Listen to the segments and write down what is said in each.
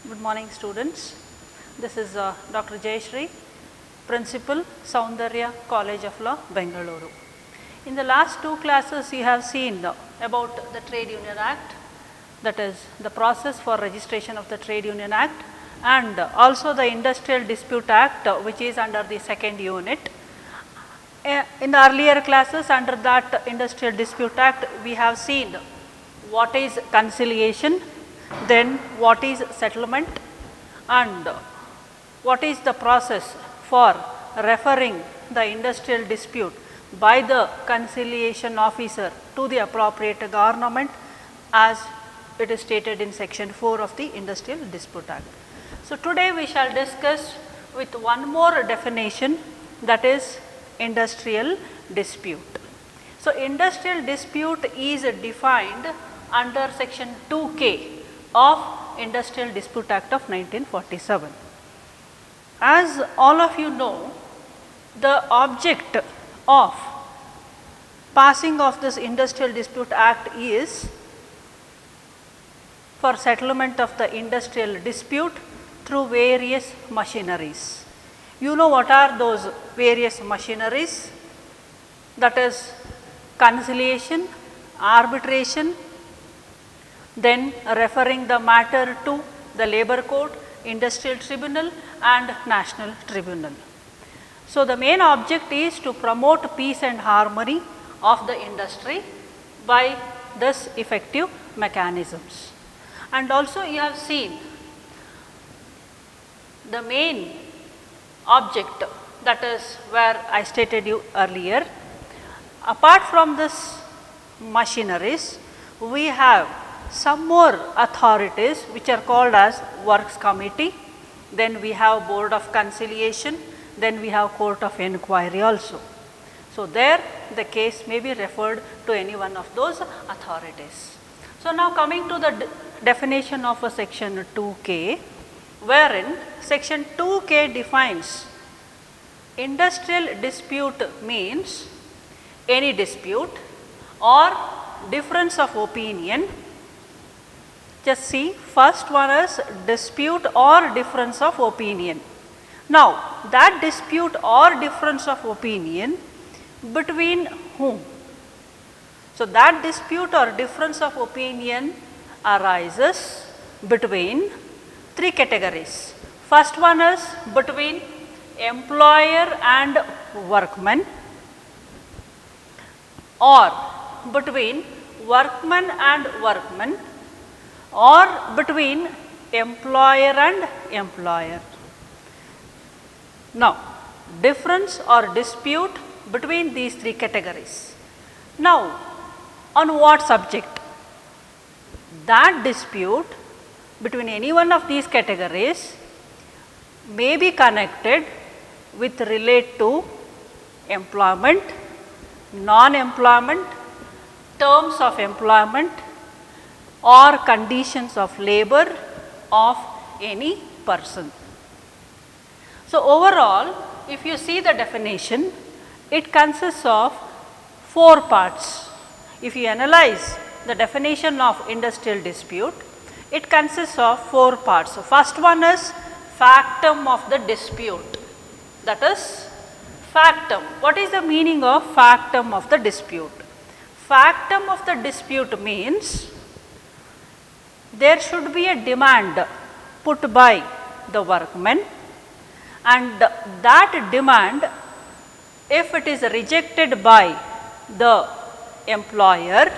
Good morning students. This is Dr. Jayashree, Principal, Soundarya College of Law, Bengaluru. In the last two classes you have seen about the Trade Union Act, that is the process for registration of the Trade Union Act, and also the Industrial Dispute Act which is under the second unit. In the earlier classes under that Industrial Dispute Act we have seen what is conciliation, then what is settlement, and what is the process for referring the industrial dispute by the conciliation officer to the appropriate government as it is stated in section 4 of the Industrial Dispute Act. So, today we shall discuss with one more definition, that is industrial dispute. So, industrial dispute is defined under section 2K of Industrial Dispute Act of 1947. As all of you know, the object of passing of this Industrial Dispute Act is for settlement of the industrial dispute through various machineries. You know what are those various machineries? That is conciliation, arbitration, then referring the matter to the Labour Court, Industrial Tribunal and National Tribunal. So, the main object is to promote peace and harmony of the industry by this effective mechanisms. And also you have seen the main object, that is where I stated you earlier. Apart from this machineries, we have some more authorities which are called as works committee, then we have board of conciliation, then we have court of inquiry also. So, there the case may be referred to any one of those authorities. So, now coming to the definition of a section 2K, wherein section 2K defines industrial dispute means any dispute or difference of opinion. Just see, first one is dispute or difference of opinion. Now, that dispute or difference of opinion between whom? So, that dispute or difference of opinion arises between three categories. First one is between employer and workman, or between workman and workman, or between employer and employer. Now, difference or dispute between these three categories. Now, on what subject? That dispute between any one of these categories may be connected with relate to employment, non-employment, terms of employment or conditions of labor of any person. So, overall if you see the definition, it consists of 4 parts. If you analyze the definition of industrial dispute, it consists of 4 parts. So, first one is factum of the dispute, that is factum. What is the meaning of factum of the dispute? Factum of the dispute means there should be a demand put by the workman, and that demand, if it is rejected by the employer,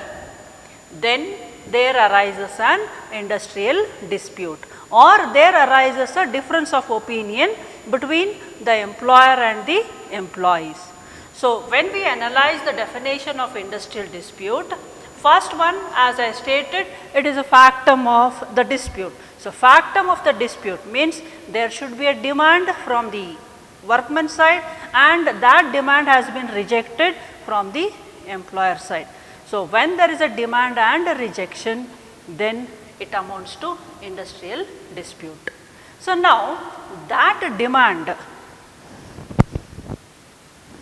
then there arises an industrial dispute, or there arises a difference of opinion between the employer and the employees. So, when we analyze the definition of industrial dispute, first one, as I stated, it is a factum of the dispute. So, factum of the dispute means there should be a demand from the workman side and that demand has been rejected from the employer side. So, when there is a demand and a rejection, then it amounts to industrial dispute. So, now that demand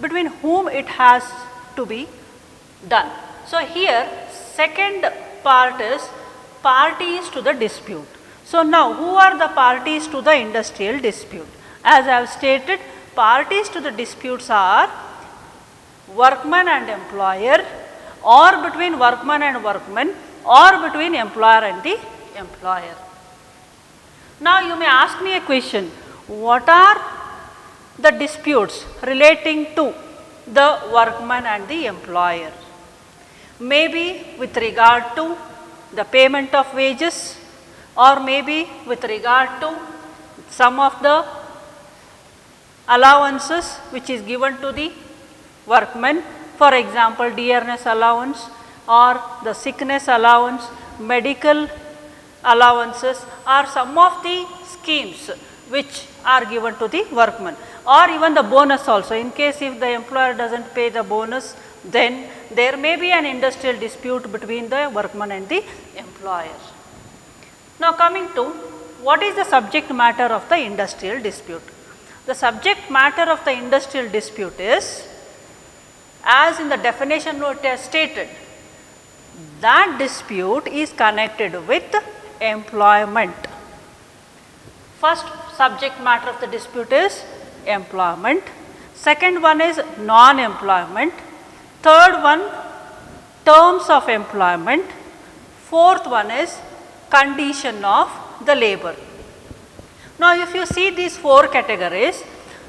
between whom it has to be done. So, here second part is parties to the dispute. So, now who are the parties to the industrial dispute? As I have stated, parties to the disputes are workman and employer, or between workman and workman, or between employer and the employer. Now, you may ask me a question, what are the disputes relating to the workman and the employer? Maybe with regard to the payment of wages, or maybe with regard to some of the allowances which is given to the workmen, for example, dearness allowance or the sickness allowance, medical allowances are some of the schemes which are given to the workmen, or even the bonus also. In case if the employer does not pay the bonus, then there may be an industrial dispute between the workman and the employer. Now, coming to what is the subject matter of the industrial dispute? The subject matter of the industrial dispute is, as in the definition note has stated, that dispute is connected with employment. First subject matter of the dispute is employment, second one is non-employment, third one terms of employment, fourth one is condition of the labor. Now, if you see these four categories,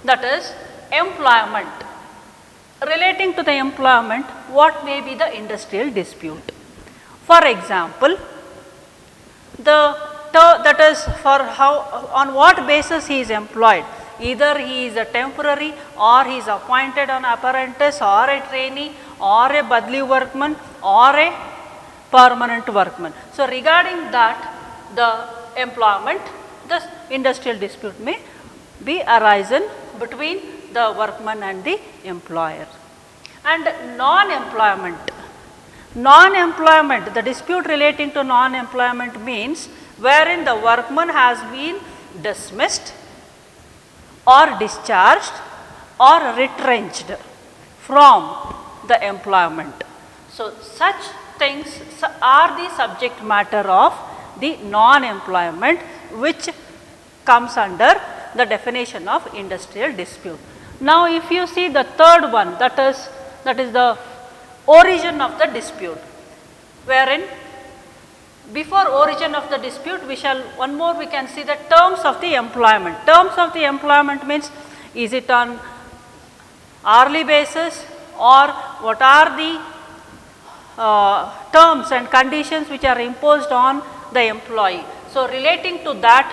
that is employment. Relating to the employment, what may be the industrial dispute? For example, that is for how, on what basis he is employed. Either he is a temporary, or he is appointed on apprentice, or a trainee, or a badli workman, or a permanent workman. So, regarding that, the employment, the industrial dispute may be arisen between the workman and the employer. And non-employment, the dispute relating to non-employment means wherein the workman has been dismissed or discharged or retrenched from the employment. So, such things are the subject matter of the non-employment, which comes under the definition of industrial dispute. Now, if you see the third one, that is the origin of the dispute, wherein before origin of the dispute we can see the terms of the employment. Terms of the employment means, is it on hourly basis, or what are the terms and conditions which are imposed on the employee. So, relating to that,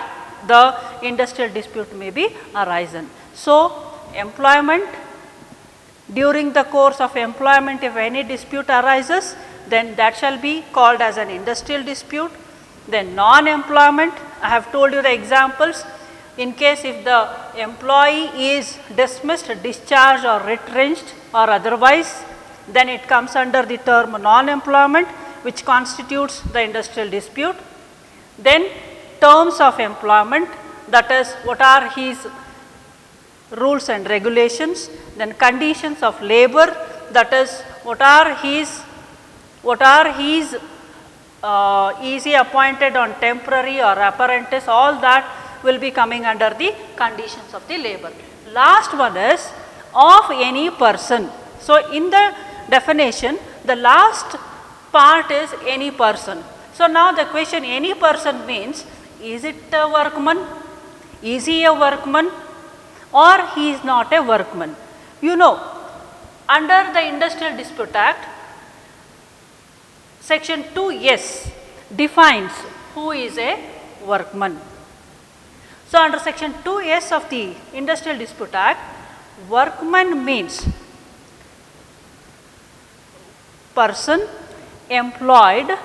the industrial dispute may be arisen. So, employment, during the course of employment if any dispute arises, then that shall be called as an industrial dispute. Then non-employment, I have told you the examples. In case if the employee is dismissed, discharged or retrenched or otherwise, then it comes under the term non-employment, which constitutes the industrial dispute. Then terms of employment, that is what are his rules and regulations. Then conditions of labor, that is what are his is he appointed on temporary or apprentice, all that will be coming under the conditions of the labor. Last one is of any person. So, in the definition, the last part is any person. So, now the question, any person means, is it a workman? Is he a workman, or he is not a workman? You know, under the Industrial Dispute Act, section 2S defines who is a workman. So, under section 2S of the Industrial Dispute Act, workman means person employed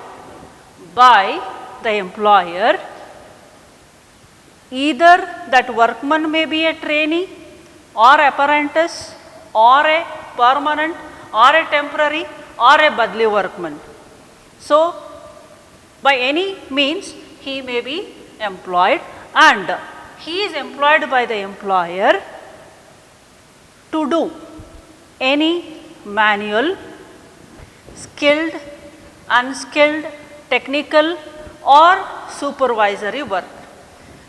by the employer. Either that workman may be a trainee or apprentice or a permanent or a temporary or a badli workman. So, by any means he may be employed, and he is employed by the employer to do any manual, skilled, unskilled, technical or supervisory work.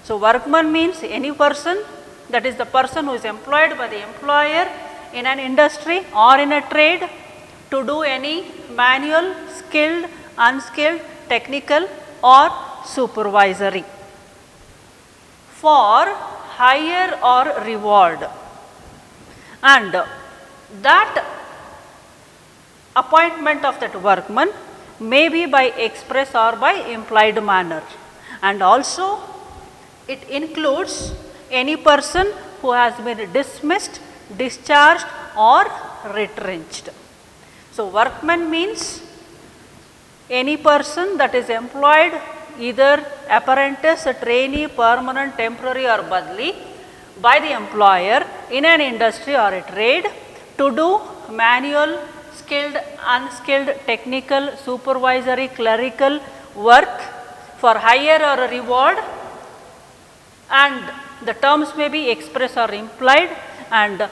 So, workman means any person, that is the person who is employed by the employer in an industry or in a trade to do any manual, skilled, unskilled, technical or supervisory for hire or reward, and that appointment of that workman may be by express or by implied manner, and also it includes any person who has been dismissed, discharged or retrenched. So, workman means any person that is employed either apprentice, trainee, permanent, temporary or badly by the employer in an industry or a trade to do manual, skilled, unskilled, technical, supervisory, clerical work for hire or a reward, and the terms may be express or implied, and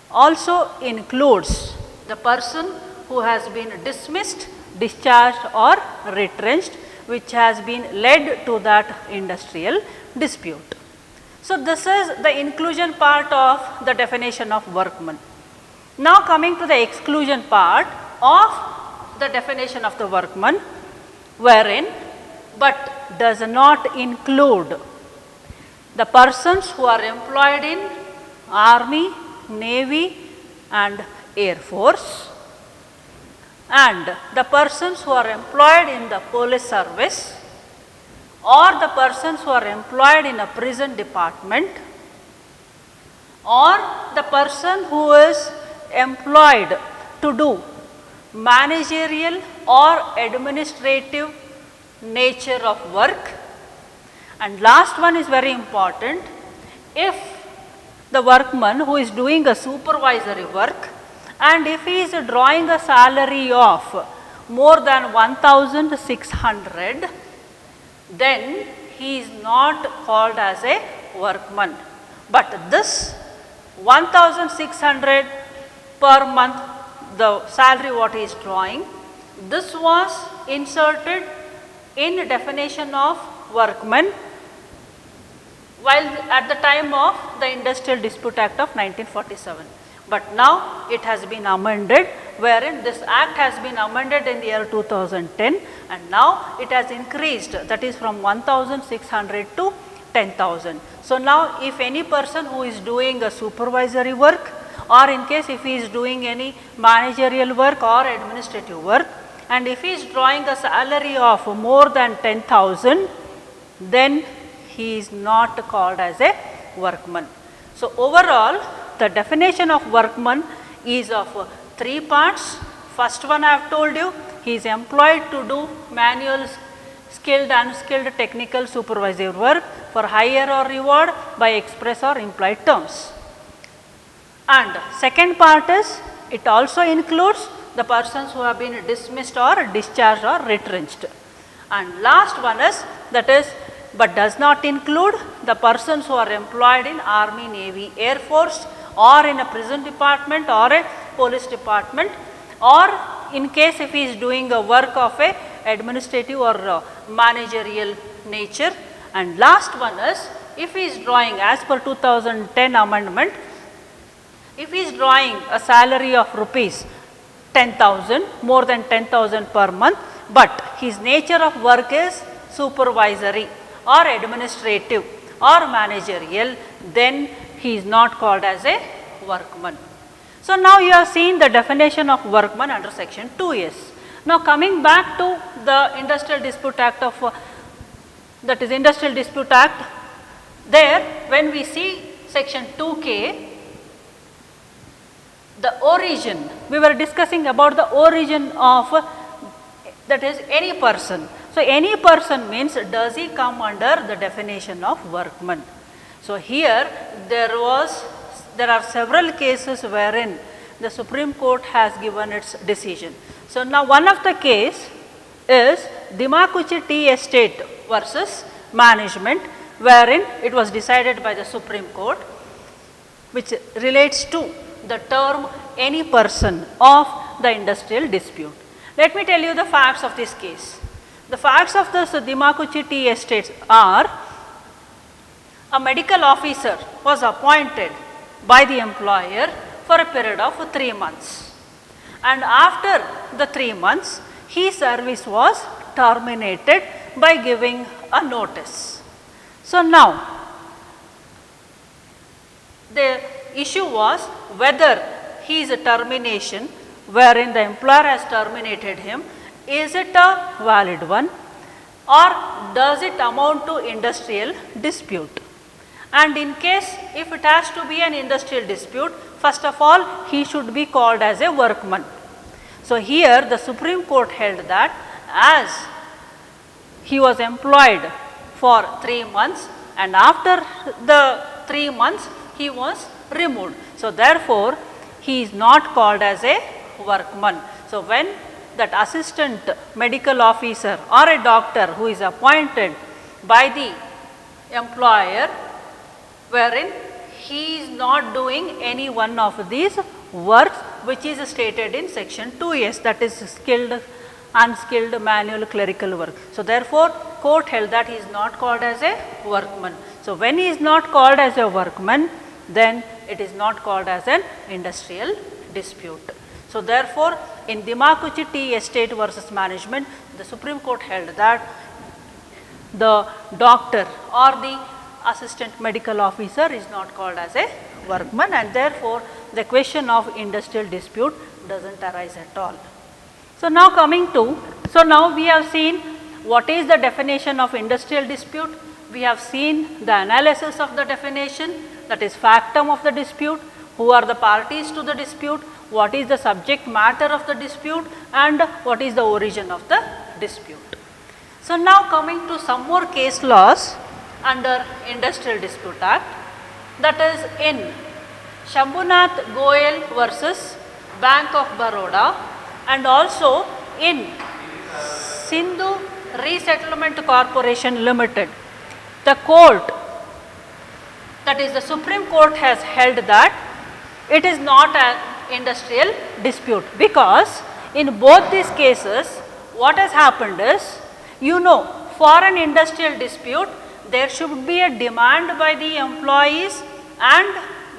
also includes the person who has been dismissed, discharged or retrenched, which has been led to that industrial dispute. So, this is the inclusion part of the definition of workman. Now, coming to the exclusion part of the definition of the workman, wherein but does not include the persons who are employed in army, navy and air force, and the persons who are employed in the police service, or the persons who are employed in a prison department, or the person who is employed to do managerial or administrative nature of work. And last one is very important, if the workman who is doing a supervisory work and if he is drawing a salary of more than 1,600, then he is not called as a workman. But this 1,600 per month, the salary what he is drawing, this was inserted in definition of workman while at the time of the Industrial Dispute Act of 1947. But now it has been amended, wherein this act has been amended in the year 2010, and now it has increased, that is from 1,600 to 10,000. So, now if any person who is doing a supervisory work, or in case if he is doing any managerial work or administrative work, and if he is drawing a salary of more than 10,000, then he is not called as a workman. So, overall the definition of workman is of three parts. First one I have told you, he is employed to do manual, skilled, unskilled, technical, supervisory work for hire or reward by express or implied terms. And second part is, it also includes the persons who have been dismissed or discharged or retrenched. And last one is, that is, but does not include the persons who are employed in army, navy, air force, or in a prison department or a police department, or in case if he is doing a work of a administrative or managerial nature. And last one is, if he is drawing as per 2010 amendment, if he is drawing a salary of rupees 10,000, more than 10,000 per month, but his nature of work is supervisory or administrative or managerial, then he is not called as a workman. So, now you have seen the definition of workman under section 2s. Now, coming back to the Industrial Dispute Act of that is Industrial Dispute Act, there when we see section 2k, the origin, we were discussing about the origin of, that is any person. So, any person means, does he come under the definition of workman? So, here there are several cases wherein the Supreme Court has given its decision. So, now one of the case is Dimakuchi Tea Estate versus Management, wherein it was decided by the Supreme Court, which relates to the term any person of the industrial dispute. Let me tell you the facts of this case. The facts of this Dimakuchi tea estates are: a medical officer was appointed by the employer for a period of 3 months, and after the 3 months his service was terminated by giving a notice. So, now the issue was whether his termination wherein the employer has terminated him, is it a valid one or does it amount to industrial dispute? And in case if it has to be an industrial dispute, first of all he should be called as a workman. So, here the Supreme Court held that as he was employed for 3 months and after the 3 months he was removed. So, therefore, he is not called as a workman. So, when that assistant medical officer or a doctor who is appointed by the employer wherein he is not doing any one of these works which is stated in section 2s, that is skilled, unskilled, manual, clerical work. So, therefore, court held that he is not called as a workman. So, when he is not called as a workman, then it is not called as an industrial dispute. So, therefore, in Dimakuchi Tea Estate versus Management, the Supreme Court held that the doctor or the assistant medical officer is not called as a workman, and therefore, the question of industrial dispute does not arise at all. So, now coming to, so now we have seen what is the definition of industrial dispute, we have seen the analysis of the definition, that is factum of the dispute, who are the parties to the dispute, what is the subject matter of the dispute, and what is the origin of the dispute. So, now coming to some more case laws under Industrial Dispute Act, that is in Shambhunath Goyal versus Bank of Baroda, and also in Sindhu Resettlement Corporation Limited. The court, that is the Supreme Court, has held that it is not an industrial dispute, because in both these cases what has happened is, you know, for an industrial dispute there should be a demand by the employees and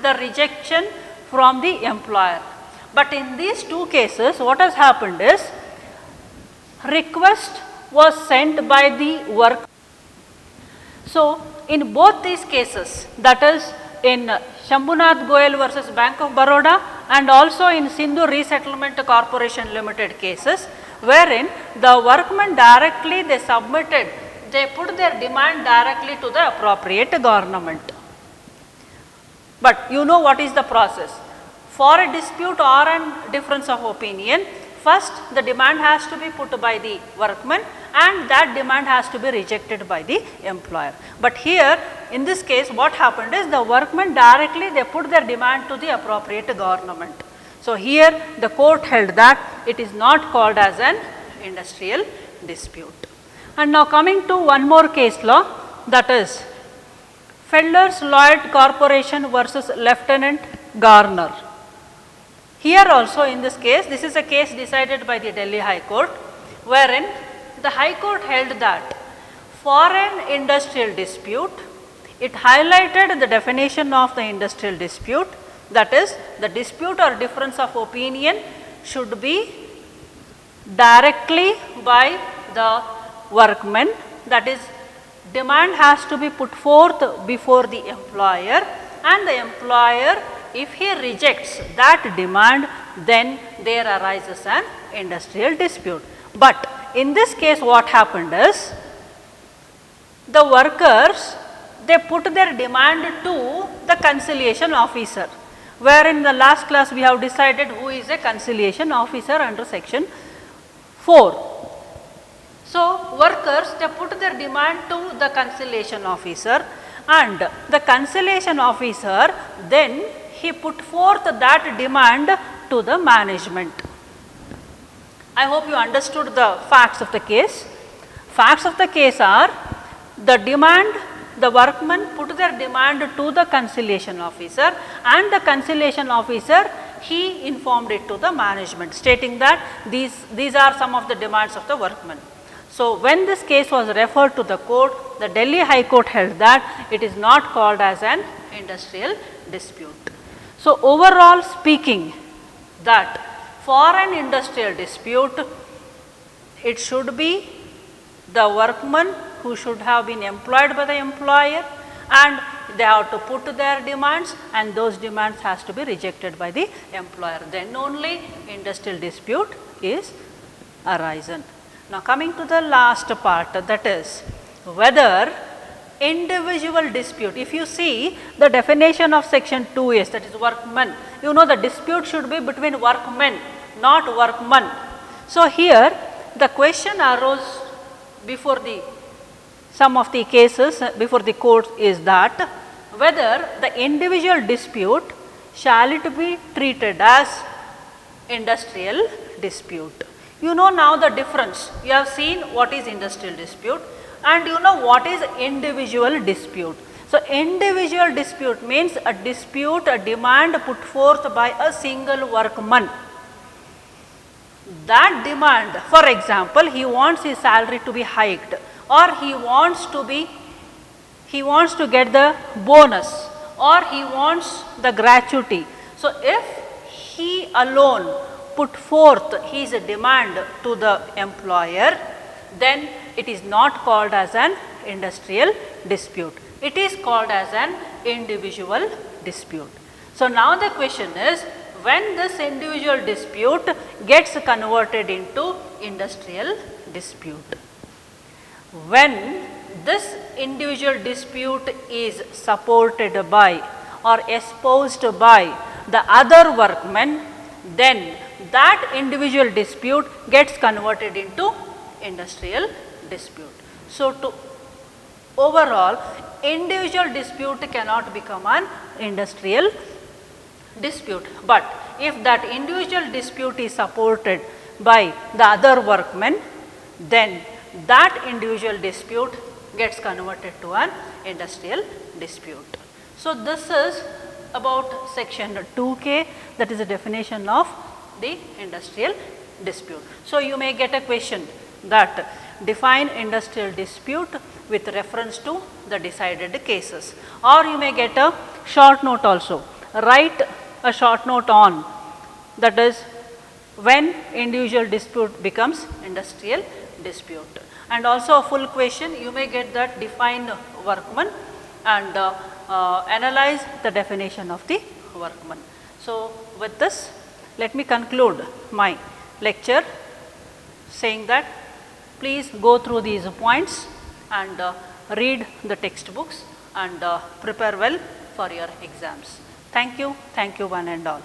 the rejection from the employer. But in these two cases what has happened is, request was sent by the work. So, in both these cases, that is in Shambhunath Goyal versus Bank of Baroda and also in Sindhu Resettlement Corporation Limited cases, wherein the workmen directly they submitted, they put their demand directly to the appropriate government. But you know what is the process? For a dispute or a difference of opinion, first the demand has to be put by the workman and that demand has to be rejected by the employer. But here in this case what happened is, the workmen directly they put their demand to the appropriate government. So, here the court held that it is not called as an industrial dispute. And now coming to one more case law, that is Felder's Lloyd Corporation versus Lieutenant Garner. Here also in this case, this is a case decided by the Delhi High Court, wherein the High Court held that for an industrial dispute, it highlighted the definition of the industrial dispute, that is the dispute or difference of opinion should be directly by the workmen, that is demand has to be put forth before the employer, and the employer, if he rejects that demand, then there arises an industrial dispute. But in this case what happened is, the workers they put their demand to the conciliation officer, where in the last class we have decided who is a conciliation officer under section 4. So, workers they put their demand to the conciliation officer, and the conciliation officer then he put forth that demand to the management. I hope you understood the facts of the case. Facts of the case are, the demand, the workmen put their demand to the conciliation officer, and the conciliation officer he informed it to the management, stating that these are some of the demands of the workmen. So, when this case was referred to the court, the Delhi High Court held that it is not called as an industrial dispute. So, overall speaking, that for an industrial dispute, it should be the workman who should have been employed by the employer, and they have to put their demands, and those demands has to be rejected by the employer. Then only industrial dispute is arisen. Now, coming to the last part, that is whether individual dispute. If you see the definition of section 2s, that is workmen, you know the dispute should be between workmen, not workman. So, here the question arose before some of the cases before the court is that whether the individual dispute shall it be treated as industrial dispute. You know now the difference. You have seen what is industrial dispute and you know what is individual dispute. So, individual dispute means a dispute, a demand put forth by a single workman. That demand, for example, he wants his salary to be hiked, or he wants to get the bonus, or he wants the gratuity. So, if he alone put forth his demand to the employer, then it is not called as an industrial dispute. It is called as an individual dispute. So, now the question is, when this individual dispute gets converted into industrial dispute? When this individual dispute is supported by or espoused by the other workmen, then that individual dispute gets converted into industrial dispute. So, to overall, individual dispute cannot become an industrial dispute, but if that individual dispute is supported by the other workmen, then that individual dispute gets converted to an industrial dispute. So, this is about section 2K, that is a definition of the industrial dispute. So, you may get a question that define industrial dispute with reference to the decided cases, or you may get a short note also. Write a short note on, that is when individual dispute becomes industrial dispute, and also a full question you may get that define workman and analyze the definition of the workman. So, with this let me conclude my lecture saying that please go through these points and read the textbooks and prepare well for your exams. Thank you one and all.